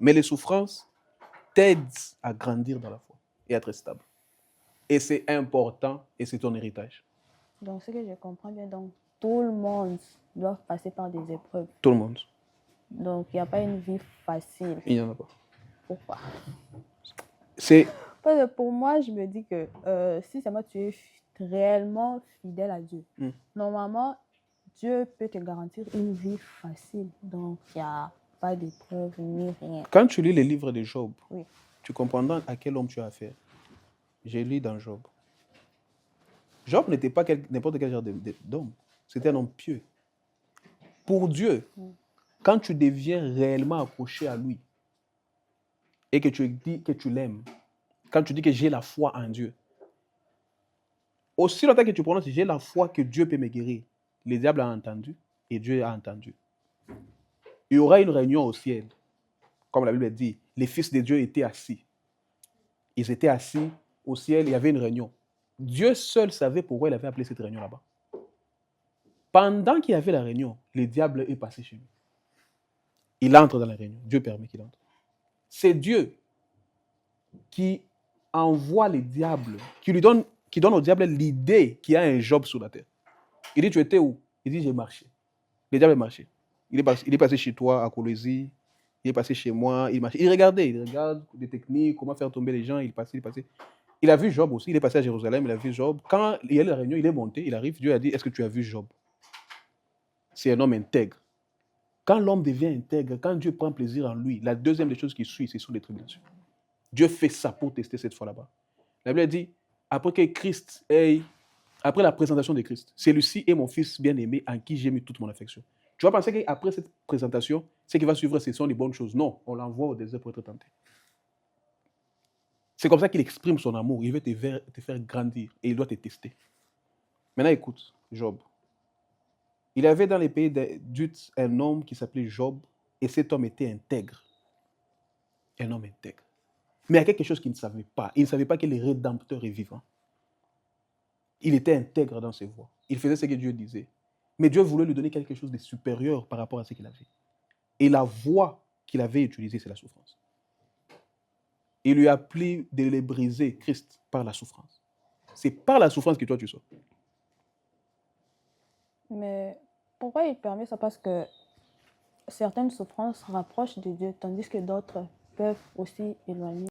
Mais les souffrances t'aident à grandir dans la foi et à être stable. Et c'est important et c'est ton héritage. Donc, ce que je comprends bien, donc tout le monde doit passer par des épreuves. Tout le monde. Donc, il n'y a pas une vie facile. Il n'y en a pas. Pourquoi? C'est Parce que pour moi, je me dis que si seulement tu es réellement fidèle à Dieu, normalement, Dieu peut te garantir une vie facile. Donc, il n'y a pas d'épreuve ni rien. Quand tu lis les livres de Job, Oui. tu comprendras à quel homme tu as affaire. J'ai lu dans Job. Job n'était pas n'importe quel genre d'homme. C'était un homme pieux. Pour Dieu, quand tu deviens réellement accroché à lui et que tu dis que tu l'aimes, quand tu dis que j'ai la foi en Dieu, aussi longtemps que tu prononces j'ai la foi que Dieu peut me guérir, le diable a entendu et Dieu a entendu. Il y aura une réunion au ciel. Comme la Bible dit, les fils de Dieu étaient assis. Ils étaient assis au ciel, il y avait une réunion. Dieu seul savait pourquoi il avait appelé cette réunion là-bas. Pendant qu'il y avait la réunion, le diable est passé chez lui. Il entre dans la réunion. Dieu permet qu'il entre. C'est Dieu qui envoie le diable, qui donne au diable l'idée qu'il y a un Job sur la terre. Il dit, tu étais où? Il dit, j'ai marché. Le diable est marché. Il est passé chez toi à Colosie, il est passé chez moi, il regarde des techniques, comment faire tomber les gens, il passait. Il a vu Job aussi, il est passé à Jérusalem, il a vu Job. Quand il y a eu la réunion, il est monté, il arrive, Dieu a dit, est-ce que tu as vu Job? C'est un homme intègre. Quand l'homme devient intègre, quand Dieu prend plaisir en lui, la deuxième des choses qui suit, c'est sur les tribulations. Dieu fait ça pour tester cette fois là-bas. La Bible dit, après la présentation de Christ, celui-ci est mon fils bien-aimé en qui j'ai mis toute mon affection. Tu vas penser qu'après cette présentation, ce qui va suivre, ce sont les bonnes choses. Non, on l'envoie au désert pour être tenté. C'est comme ça qu'il exprime son amour. Il veut te faire grandir et il doit te tester. Maintenant, écoute, Job. Il y avait dans les pays d'Uth un homme qui s'appelait Job et cet homme était intègre. Un homme intègre. Mais il y a quelque chose qu'il ne savait pas. Il ne savait pas que le Rédempteur est vivant. Il était intègre dans ses voies. Il faisait ce que Dieu disait. Mais Dieu voulait lui donner quelque chose de supérieur par rapport à ce qu'il avait. Et la voie qu'il avait utilisée, c'est la souffrance. Il lui a plu de les briser, Christ, par la souffrance. C'est par la souffrance que toi tu sors. Mais pourquoi il permet ça? Parce que certaines souffrances rapprochent de Dieu, tandis que d'autres peuvent aussi éloigner.